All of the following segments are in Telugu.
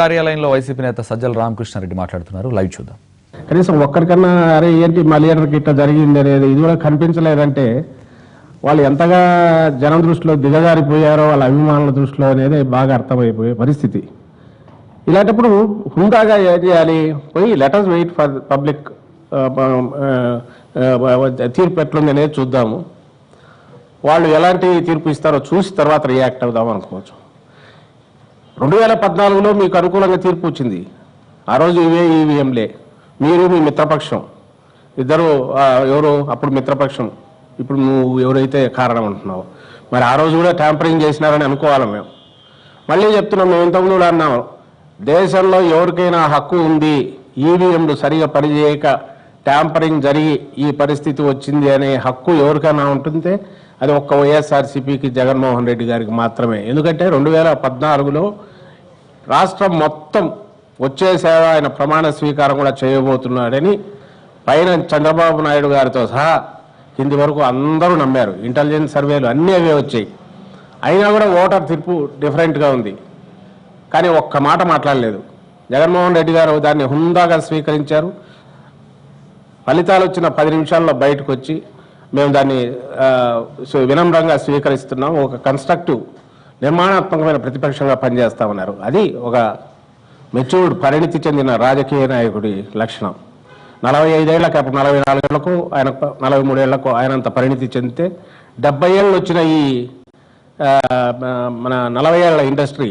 కార్యాలయంలో వైసీపీ నేత సజ్జల రామకృష్ణారెడ్డి మాట్లాడుతున్నారు. లైవ్ చూద్దాం. కనీసం ఒక్కరికన్నా అరే ఏంటి మా లీడర్కి ఇట్లా జరిగింది అనేది ఇది కూడా కనిపించలేదంటే వాళ్ళు ఎంతగా జనం దృష్టిలో దిగజారిపోయారో వాళ్ళ అభిమానుల దృష్టిలో అనేది బాగా అర్థమైపోయే పరిస్థితి. ఇలాంటప్పుడు హుందాగా ఏం చేయాలి, పోయి లెటర్స్ వెయిట్ ఫర్ పబ్లిక్ తీర్పు ఎట్లుంది అనేది చూద్దాము, వాళ్ళు ఎలాంటి తీర్పు ఇస్తారో చూసి తర్వాత రియాక్ట్ అవుదాం అనుకోవచ్చు. 2014లో మీకు అనుకూలంగా తీర్పు వచ్చింది. ఆ రోజు ఇవే ఈవీఎంలే, మీరు మీ మిత్రపక్షం ఇద్దరు, ఎవరు అప్పుడు మిత్రపక్షం, ఇప్పుడు నువ్వు ఎవరైతే కారణం అంటున్నావు, మరి ఆ రోజు కూడా ట్యాంపరింగ్ చేసినారని అనుకోవాలి. మేము మళ్ళీ చెప్తున్నాం, మేము ఇంతకుముందు కూడా అన్నాం, దేశంలో ఎవరికైనా హక్కు ఉంది, ఈవీఎంలు సరిగా పనిచేయక ట్యాంపరింగ్ జరిగి ఈ పరిస్థితి వచ్చింది అనే హక్కు ఎవరికైనా ఉంటుంటే అది ఒక్క వైఎస్ఆర్సీపీకి, జగన్మోహన్ రెడ్డి గారికి మాత్రమే. ఎందుకంటే 2014లో రాష్ట్రం మొత్తం వచ్చేసేవ ఆయన ప్రమాణ స్వీకారం కూడా చేయబోతున్నాడని పైన చంద్రబాబు నాయుడు గారితో సహా కింది వరకు అందరూ నమ్మారు. ఇంటెలిజెన్స్ సర్వేలు అన్నీ అవే వచ్చాయి. అయినా కూడా ఓటర్ తీర్పు డిఫరెంట్గా ఉంది. కానీ ఒక్క మాట మాట్లాడలేదు. జగన్మోహన్ రెడ్డి గారు దాన్ని హుందాగా స్వీకరించారు. ఫలితాలు వచ్చిన 10 నిమిషాల్లో బయటకు వచ్చి మేము దాన్ని వినమ్రంగా స్వీకరిస్తున్నాం, ఒక కన్స్ట్రక్టివ్ నిర్మాణాత్మకమైన ప్రతిపక్షంగా పనిచేస్తామన్నారు. అది ఒక మెచ్యూర్డ్ పరిణితి చెందిన రాజకీయ నాయకుడి లక్షణం. 45 ఏళ్లకు, అప్పుడు 44 ఏళ్లకు, ఆయన 43 ఏళ్లకు ఆయనంత పరిణితి చెందితే 70 ఏళ్ళు వచ్చిన ఈ మన 40 ఏళ్ల ఇండస్ట్రీ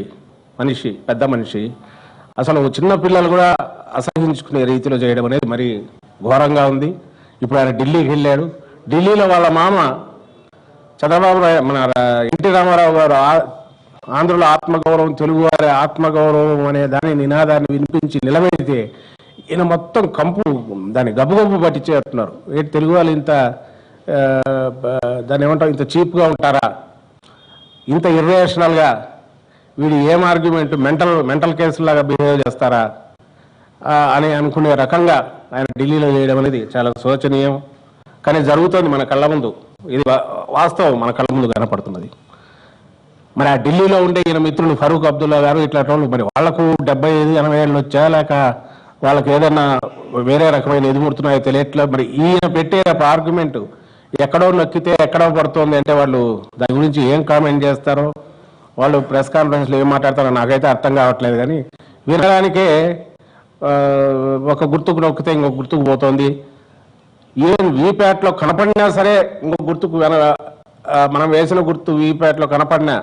మనిషి, పెద్ద మనిషి అసలు చిన్న పిల్లలు కూడా అసహించుకునే రీతిలో చేయడం అనేది మరి ఘోరంగా ఉంది. ఇప్పుడు ఆయన ఢిల్లీకి వెళ్ళాడు. ఢిల్లీలో వాళ్ళ మామ చంద్రబాబు మన ఎన్టీ రామారావు గారు ఆంధ్రుల ఆత్మగౌరవం, తెలుగువారి ఆత్మగౌరవం అనే దాని నినాదాన్ని వినిపించి నిలబెడితే ఈయన మొత్తం కంపు దాన్ని గబ్బు పట్టించేస్తున్నారు. ఏంటి తెలుగు వాళ్ళు ఇంత దాన్ని ఏమంటారు, ఇంత చీప్గా ఉంటారా, ఇంత ఇర్రేషనల్గా, వీడు ఏం ఆర్గ్యుమెంట్, మెంటల్ కేసులాగా బిహేవ్ చేస్తారా అని అనుకునే రకంగా ఆయన ఢిల్లీలో చేయడం అనేది చాలా శోచనీయం. కానీ జరుగుతుంది మన కళ్ళ ముందు, ఇది వాస్తవం మన కళ్ళ ముందు కనపడుతున్నది. మరి ఆ ఢిల్లీలో ఉండే ఈయన మిత్రులు ఫరూక్ అబ్దుల్లా గారు ఇట్లాంటి వాళ్ళు, మరి వాళ్లకు 75-80 ఏళ్ళు వచ్చా, లేక వాళ్ళకి ఏదన్నా వేరే రకమైన ఎదుగుతున్నాయో తెలియట్లే. మరి ఈయన పెట్టే ఆర్గ్యుమెంట్ ఎక్కడో నొక్కితే ఎక్కడో పడుతుంది అంటే వాళ్ళు దాని గురించి ఏం కామెంట్ చేస్తారో, వాళ్ళు ప్రెస్ కాన్ఫరెన్స్లో ఏం మాట్లాడతారో నాకైతే అర్థం కావట్లేదు. కానీ వినడానికే ఒక గుర్తుకు నొక్కితే ఇంకొక గుర్తుకు పోతుంది. ఈవెన్ వీప్యాట్లో కనపడినా సరే ఇంకొక గుర్తుకు మనం వేసిన గుర్తు వీప్యాట్లో కనపడినా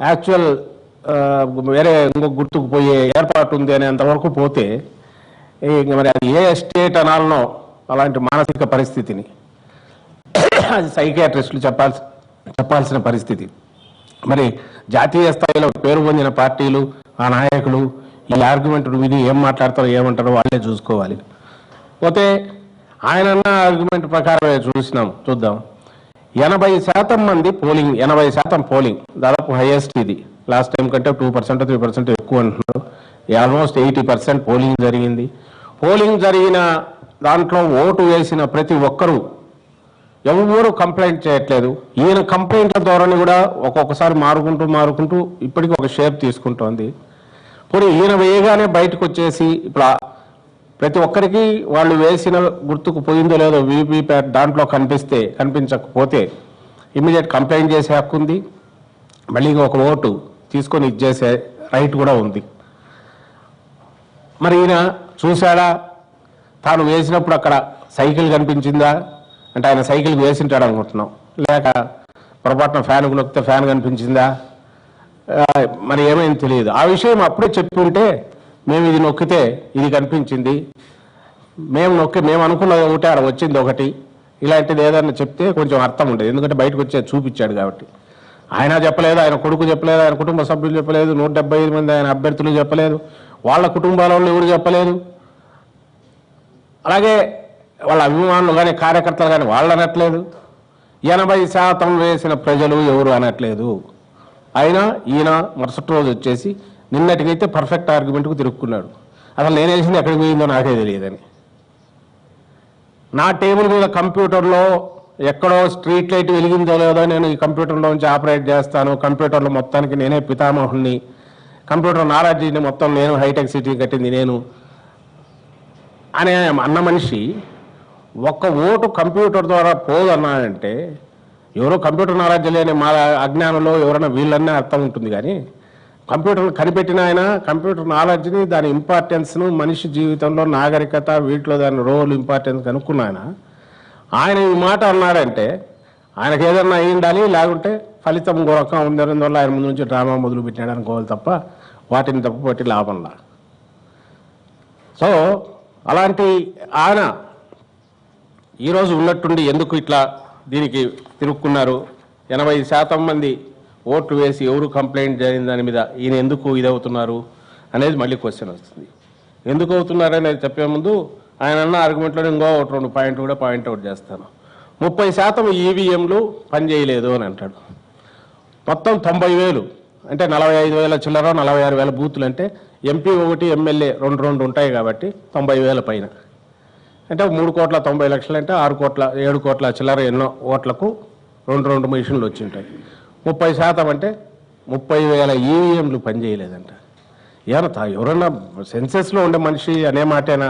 యాక్చువల్ వేరే ఇంకొక గుర్తుకు పోయే ఏర్పాటు ఉంది అనేంతవరకు పోతే మరి అది ఏ స్టేట్ అనాలనో అలాంటి మానసిక పరిస్థితిని అది సైకియాట్రిస్టులు చెప్పాల్సిన పరిస్థితి. మరి జాతీయ స్థాయిలో పేరు పొందిన పార్టీలు, ఆ నాయకులు ఈ ఆర్గ్యుమెంట్ విని ఏం మాట్లాడతారో ఏమంటారో వాళ్ళే చూసుకోవాలి. పోతే ఆయన అన్న ఆర్గ్యుమెంట్ ప్రకారమే చూద్దాం. 80% మంది పోలింగ్, 80% పోలింగ్, దాదాపు హైయెస్ట్ ఇది. లాస్ట్ టైం కంటే 2% 3% ఎక్కువ అంటున్నారు. ఆల్మోస్ట్ 80% పోలింగ్ జరిగింది. పోలింగ్ జరిగిన దాంట్లో ఓటు వేసిన ప్రతి ఒక్కరూ ఎవరు కంప్లైంట్ చేయట్లేదు. ఈయన కంప్లైంట్ల ధోరణి కూడా ఒక్కొక్కసారి మారుకుంటూ ఇప్పటికీ ఒక షేప్ తీసుకుంటోంది. పోనీ ఈయన వేయగానే బయటకు వచ్చేసి ఇప్పుడు ప్రతి ఒక్కరికి వాళ్ళు వేసిన గుర్తుకు పోయిందో లేదో వీవీప్యాట్ దాంట్లో కనిపించకపోతే ఇమ్మీడియట్ కంప్లైంట్ చేసే హక్కు ఉంది. మళ్ళీ ఒక ఓటు తీసుకొని ఇచ్చేసే రైట్ కూడా ఉంది. మరి ఈయన చూశాడా, తాను వేసినప్పుడు అక్కడ సైకిల్ కనిపించిందా అంటే ఆయన సైకిల్ వేసింటాడు అనుకుంటున్నాం, లేక పొరపాటున ఫ్యాన్కు నొక్కితే ఫ్యాన్ కనిపించిందా, మరి ఏమైంది తెలియదు. ఆ విషయం అప్పుడే చెప్పుకుంటే మేము ఇది నొక్కితే ఇది కనిపించింది, మేము అనుకున్న ఒకటి ఆడ వచ్చింది ఒకటి, ఇలాంటిది ఏదన్నా చెప్తే కొంచెం అర్థం ఉండేది. ఎందుకంటే బయటకు వచ్చే చూపించాడు కాబట్టి. ఆయన చెప్పలేదు, ఆయన కొడుకు చెప్పలేదు, ఆయన కుటుంబ సభ్యులు చెప్పలేదు, 175 మంది ఆయన అభ్యర్థులు చెప్పలేదు, వాళ్ళ కుటుంబాల వాళ్ళు ఎవరు చెప్పలేదు, అలాగే వాళ్ళ అభిమానులు కానీ కార్యకర్తలు కానీ వాళ్ళు అనట్లేదు, 80% వేసిన ప్రజలు ఎవరు అనట్లేదు. అయినా ఈయన మరుసటి రోజు వచ్చేసి నిన్నటికైతే పర్ఫెక్ట్ ఆర్గ్యుమెంట్కు తిరుక్కున్నాడు. అసలు నేను వేసింది ఎక్కడికి పోయిందో నాకే తెలియదని. నా టేబుల్ మీద కంప్యూటర్లో ఎక్కడో స్ట్రీట్ లైట్ వెలిగిందో లేదో నేను ఈ కంప్యూటర్లో నుంచి ఆపరేట్ చేస్తాను, కంప్యూటర్లో మొత్తానికి నేనే పితామహుణ్ణి, కంప్యూటర్ నాలెడ్జ్ని మొత్తం నేను హైటెక్ సిటీ కట్టింది నేను అనే అన్న మనిషి ఒక్క ఓటు కంప్యూటర్ ద్వారా పోదన్నాడంటే ఎవరో కంప్యూటర్ నాలెడ్జ్ లేని మా అజ్ఞానంలో ఎవరైనా వీళ్ళన్నా అర్థం ఉంటుంది కానీ కంప్యూటర్ కనిపెట్టిన ఆయన కంప్యూటర్ నాలెడ్జ్ని దాని ఇంపార్టెన్స్ను మనిషి జీవితంలో నాగరికత వీటిలో దాని రోల్ ఇంపార్టెన్స్ కనుక్కున్న ఆయన ఈ మాట అన్నాడంటే ఆయనకు ఏదన్నా అయి ఉండాలి, లేకుంటే ఫలితం ఇంకో రకం ఉండడంవల్ల ఆయన ముందు నుంచి డ్రామా మొదలు పెట్టాడు అనుకోవాలి తప్ప వాటిని తప్పుపట్టి లాభంలా. సో అలాంటి ఆయన ఈరోజు ఉన్నట్టుండి ఎందుకు ఇట్లా దీనికి తిరుక్కున్నారు? 80% మంది ఓట్లు వేసి ఎవరు కంప్లైంట్ జరిగిన దాని మీద ఈయన ఎందుకు ఇదవుతున్నారు అనేది మళ్ళీ క్వశ్చన్ వస్తుంది. ఎందుకు అవుతున్నారు అనేది చెప్పే ముందు ఆయన అన్న ఆర్గ్యుమెంట్లో ఇంకో 2 పాయింట్ కూడా పాయింట్అవుట్ చేస్తాను. 30% ఈవీఎంలు పనిచేయలేదు అని అంటాడు. మొత్తం 90,000 అంటే 45,000 చిల్లర 46,000 బూతులు అంటే ఎంపీ 1 ఎమ్మెల్యే 2 ఉంటాయి కాబట్టి 90,000 పైన అంటే 3,90,00,000 అంటే 7 కోట్ల చిల్లర ఎన్నో ఓట్లకు 2 మిషన్లు వచ్చి ఉంటాయి. 30% అంటే 30,000 ఈవీఎంలు పనిచేయలేదంట. ఎవరన్నా సెన్సెస్లో ఉండే మనిషి అనే మాటేనా?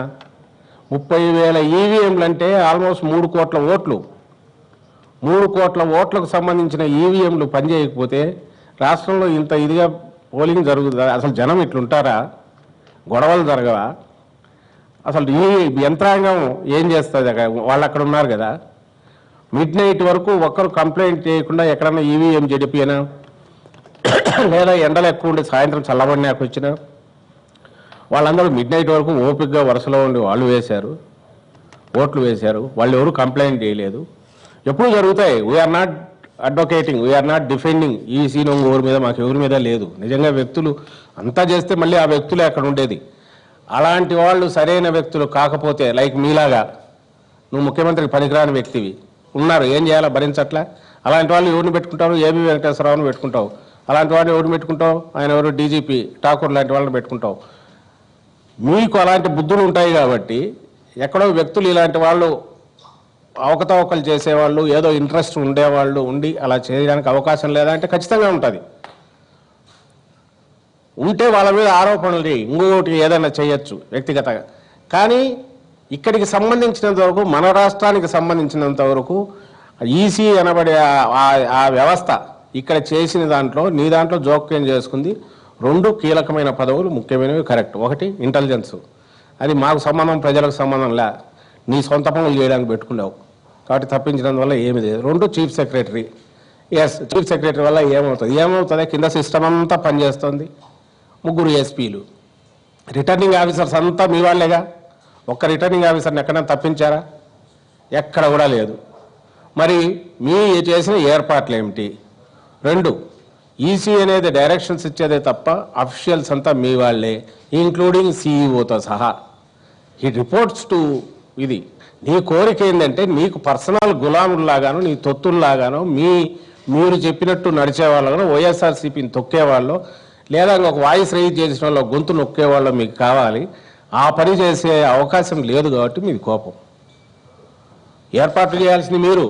30,000 ఈవీఎంలు అంటే ఆల్మోస్ట్ 3 కోట్ల ఓట్లు. 3 కోట్ల ఓట్లకు సంబంధించిన ఈవీఎంలు పనిచేయకపోతే రాష్ట్రంలో ఇంత ఇదిగా పోలింగ్ జరుగుతుందా? అసలు జనం ఇట్లుంటారా? గొడవలు జరగవా? అసలు ఈ యంత్రాంగం ఏం చేస్తుంది? వాళ్ళు అక్కడ ఉన్నారు కదా, మిడ్ నైట్ వరకు ఒక్కరు కంప్లైంట్ చేయకుండా ఎక్కడన్నా ఈవీఎం జడిపినా లేదా ఎండలు ఎక్కువ ఉండి సాయంత్రం చల్లబడినాక వచ్చినా వాళ్ళందరూ మిడ్ నైట్ వరకు ఓపికగా వరుసలో ఉండి వాళ్ళు వేశారు, ఓట్లు వేశారు. వాళ్ళు ఎవరు కంప్లైంట్ చేయలేదు. ఎప్పుడు జరుగుతాయి. We are not advocating, we are not defending ఈ సీన్ ఎవరి మీద మాకు ఎవరి మీద లేదు. నిజంగా వ్యక్తులు అంతా చేస్తే మళ్ళీ ఆ వ్యక్తులే అక్కడ ఉండేది. అలాంటి వాళ్ళు సరైన వ్యక్తులు కాకపోతే లైక్ మీలాగా నువ్వు ముఖ్యమంత్రికి పనికిరాని వ్యక్తివి ఉన్నారు, ఏం చేయాలో భరించట్లా. అలాంటి వాళ్ళు ఎవరిని పెట్టుకుంటావు? ఏబీ వెంకటేశ్వరరావుని పెట్టుకుంటావు. అలాంటి వాళ్ళని ఎవరిని పెట్టుకుంటావు? ఆయన ఎవరు డీజీపీ ఠాకూర్ లాంటి వాళ్ళని పెట్టుకుంటావు. మీకు అలాంటి బుద్ధులు ఉంటాయి కాబట్టి ఎక్కడో వ్యక్తులు ఇలాంటి వాళ్ళు అవకతవకలు చేసేవాళ్ళు ఏదో ఇంట్రెస్ట్ ఉండేవాళ్ళు ఉండి అలా చేయడానికి అవకాశం లేదా అంటే ఖచ్చితంగా ఉంటుంది. ఉంటే వాళ్ళ మీద ఆరోపణలు ఇంకొకటి ఏదైనా చేయొచ్చు వ్యక్తిగతంగా. కానీ ఇక్కడికి సంబంధించినంత వరకు, మన రాష్ట్రానికి సంబంధించినంత వరకు ఈసీ అనబడే ఆ వ్యవస్థ ఇక్కడ చేసిన దాంట్లో నీ దాంట్లో జోక్యం చేసుకుంది 2 కీలకమైన పదవులు ముఖ్యమైనవి. కరెక్ట్. ఒకటి ఇంటెలిజెన్స్, అది మాకు సంబంధం ప్రజలకు సంబంధం లే, నీ సొంత పనులు చేయడానికి పెట్టుకున్నావు కాబట్టి తప్పించడం వల్ల ఏమి లేదు. 2 chief secretary. Yes, chief secretary వల్ల ఏమవుతుంది? కింద సిస్టమ్ అంతా పనిచేస్తుంది. 3 ఎస్పీలు, రిటర్నింగ్ ఆఫీసర్స్ అంతా మీ వాళ్ళేగా. ఒక్క రిటర్నింగ్ ఆఫీసర్ని ఎక్కడైనా తప్పించారా? ఎక్కడ కూడా లేదు. మరి మీ చేసిన ఏర్పాట్లు ఏమిటి? 2, ఈసీ అనేది డైరెక్షన్స్ ఇచ్చేదే తప్ప అఫీషియల్స్ అంతా మీ వాళ్ళే, ఇంక్లూడింగ్ సీఈఓతో సహా. ఈ రిపోర్ట్స్ టు ఇది. నీ కోరిక ఏంటంటే నీకు పర్సనల్ గులాముల్లాగాను, నీ తొత్తుల్లాగాను, మీరు చెప్పినట్టు నడిచేవాళ్ళను, వైఎస్ఆర్సీపీని తొక్కేవాళ్ళు లేదా ఇంకొక వాయిస్ రైజ్ చేసిన వాళ్ళు గొంతు నొక్కేవాళ్ళు మీకు కావాలి. ఆ పని చేసే అవకాశం లేదు కాబట్టి మీది కోపం. ఏర్పాట్లు చేయాల్సింది మీరు,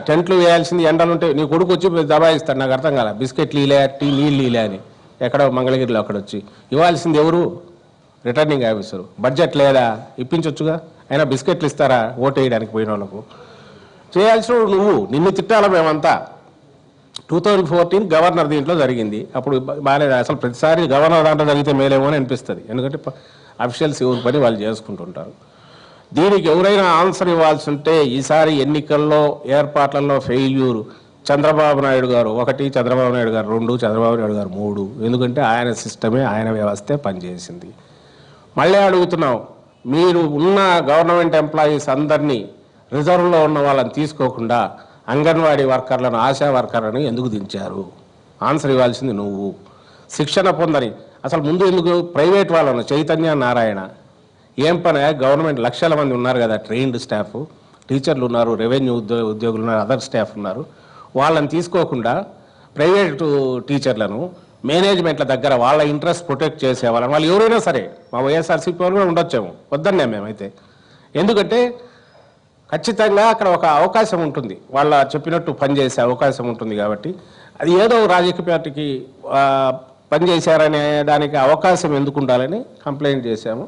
టెంట్లు వేయాల్సింది ఎండలుంటే నీ కొడుకు వచ్చి దబాయిస్తాడు. నాకు అర్థం కాల, బిస్కెట్లు ఇలే, టీ నీళ్ళు ఇలే అని ఎక్కడ మంగళగిరిలో అక్కడ వచ్చి ఇవ్వాల్సింది ఎవరు? Returning officer. బడ్జెట్ లేదా? ఇప్పించవచ్చుగా. అయినా బిస్కెట్లు ఇస్తారా ఓటు వేయడానికి పోయిన వాళ్ళకు? చేయాల్సిన నువ్వు. నిన్ను తిట్టాల మేమంతా. 2014 గవర్నర్ దీంట్లో జరిగింది. అప్పుడు బాగాలేదు. అసలు ప్రతిసారి గవర్నర్ దాంట్లో జరిగితే మేలేమో అని అనిపిస్తుంది. ఎందుకంటే అఫీషియల్స్ ఎవరి పని వాళ్ళు చేసుకుంటుంటారు. దీనికి ఎవరైనా ఆన్సర్ ఇవ్వాల్సి ఉంటే ఈసారి ఎన్నికల్లో ఏర్పాట్లలో ఫెయిల్యూర్ చంద్రబాబు నాయుడు గారు 1, చంద్రబాబు నాయుడు గారు 2, చంద్రబాబు నాయుడు గారు 3. ఎందుకంటే ఆయన సిస్టమే, ఆయన వ్యవస్థే పనిచేసింది. మళ్ళీ అడుగుతున్నాం, మీరు ఉన్న గవర్నమెంట్ ఎంప్లాయీస్ అందరినీ రిజర్వ్లో ఉన్న వాళ్ళని తీసుకోకుండా అంగన్వాడీ వర్కర్లను, ఆశా వర్కర్లను ఎందుకు దించారు? ఆన్సర్ ఇవ్వాల్సింది నువ్వు. శిక్షణ పొందని అసలు ముందు ఎందుకు ప్రైవేట్ వాళ్ళను, చైతన్య నారాయణ ఏం పని? గవర్నమెంట్ లక్షల మంది ఉన్నారు కదా, ట్రైన్డ్ స్టాఫ్, టీచర్లు ఉన్నారు, రెవెన్యూ ఉద్యోగులు ఉన్నారు, అదర్ స్టాఫ్ ఉన్నారు. వాళ్ళని తీసుకోకుండా ప్రైవేటు టీచర్లను మేనేజ్మెంట్ల దగ్గర వాళ్ళ ఇంట్రెస్ట్ ప్రొటెక్ట్ చేసేవాళ్ళని, వాళ్ళు ఎవరైనా సరే, మా వైఎస్ఆర్సీపీ వాళ్ళు కూడా ఉండొచ్చేమో, వద్దన్నే మేమైతే. ఎందుకంటే ఖచ్చితంగా అక్కడ ఒక అవకాశం ఉంటుంది, వాళ్ళ చెప్పినట్టు పనిచేసే అవకాశం ఉంటుంది. కాబట్టి అది ఏదో రాజకీయ పార్టీకి పనిచేశారనే దానికి అవకాశం ఎందుకు ఉండాలని కంప్లైంట్ చేశాము.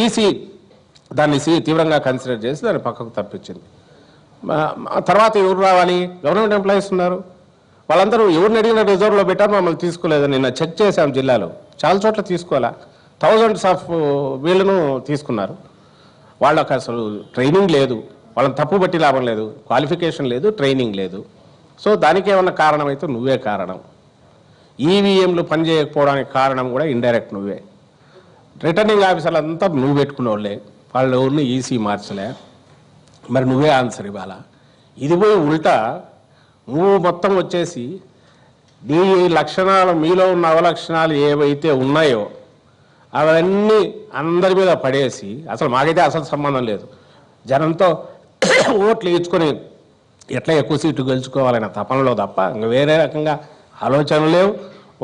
ఈసీ దాన్ని తీవ్రంగా కన్సిడర్ చేసి దాన్ని పక్కకు తప్పించింది. తర్వాత ఎవరు రావాలి? గవర్నమెంట్ ఎంప్లాయీస్ ఉన్నారు, వాళ్ళందరూ ఎవరిని అడిగిన రిజర్వ్లో పెట్టారు, మమ్మల్ని తీసుకోలేదు. నిన్న చెక్ చేశాం, జిల్లాలో చాలా చోట్ల తీసుకోవాలా, థౌజండ్స్ ఆఫ్ వీళ్ళను తీసుకున్నారు. వాళ్ళకి అసలు ట్రైనింగ్ లేదు, వాళ్ళని తప్పు బట్టి లాభం లేదు, క్వాలిఫికేషన్ లేదు, ట్రైనింగ్ లేదు. సో దానికి ఏమన్నా కారణం అయితే నువ్వే కారణం. ఈవీఎంలు పనిచేయకపోవడానికి కారణం కూడా ఇండైరెక్ట్ నువ్వే. రిటర్నింగ్ ఆఫీసర్లు అంతా నువ్వు పెట్టుకున్న వాళ్ళే, వాళ్ళ ఊరిని ఈసీ మార్చలే, మరి నువ్వే ఆన్సర్ ఇవ్వాలా. ఇది పోయి ఉల్టా నువ్వు మొత్తం వచ్చేసి నీ లక్షణాలు, మీలో ఉన్న అవలక్షణాలు ఏవైతే ఉన్నాయో అవన్నీ అందరి మీద పడేసి, అసలు మాకైతే అసలు సంబంధం లేదు, జనంతో ఓట్లు ఇచ్చుకొని ఎట్లా ఎక్కువ సీట్లు గెలుచుకోవాలనే తపనలో తప్ప ఇంకా వేరే రకంగా ఆలోచనలు లేవు.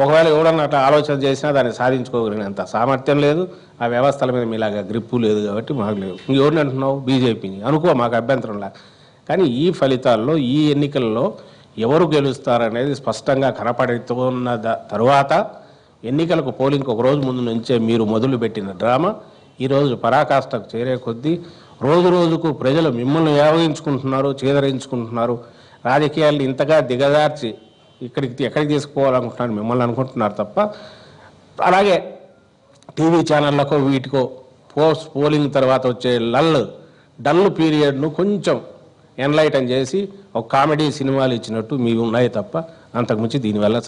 ఒకవేళ ఎవడన్నా అట్లా ఆలోచన చేసినా దాన్ని సాధించుకోగలిగినంత సామర్థ్యం లేదు. ఆ వ్యవస్థల మీద మీలాగా గ్రిప్పు లేదు కాబట్టి మాకు లేవు. ఎవరిని అంటున్నావు? బీజేపీని అనుకో, మాకు అభ్యంతరంలా. కానీ ఈ ఫలితాల్లో, ఈ ఎన్నికల్లో ఎవరు గెలుస్తారనేది స్పష్టంగా కనపడుతున్న తరువాత ఎన్నికలకు పోలింగ్కి ఒక రోజు ముందు నుంచే మీరు మొదలుపెట్టిన డ్రామా ఈరోజు పరాకాష్ఠకు చేరే కొద్దీ రోజు రోజుకు ప్రజలు మిమ్మల్ని యావగించుకుంటున్నారు, చేదరించుకుంటున్నారు. రాజకీయాలు ఇంతగా దిగజార్చి ఎక్కడికి తీసుకుపోవాలనుకుంటున్నారు మిమ్మల్ని అనుకుంటున్నారు తప్ప, అలాగే టీవీ ఛానళ్ళకో వీటికో పోలింగ్ తర్వాత వచ్చే డల్ పీరియడ్ను కొంచెం ఎన్లైటన్ చేసి ఒక కామెడీ సినిమాలు ఇచ్చినట్టు మీ ఉన్నాయి తప్ప అంతకుమించి దీనివల్ల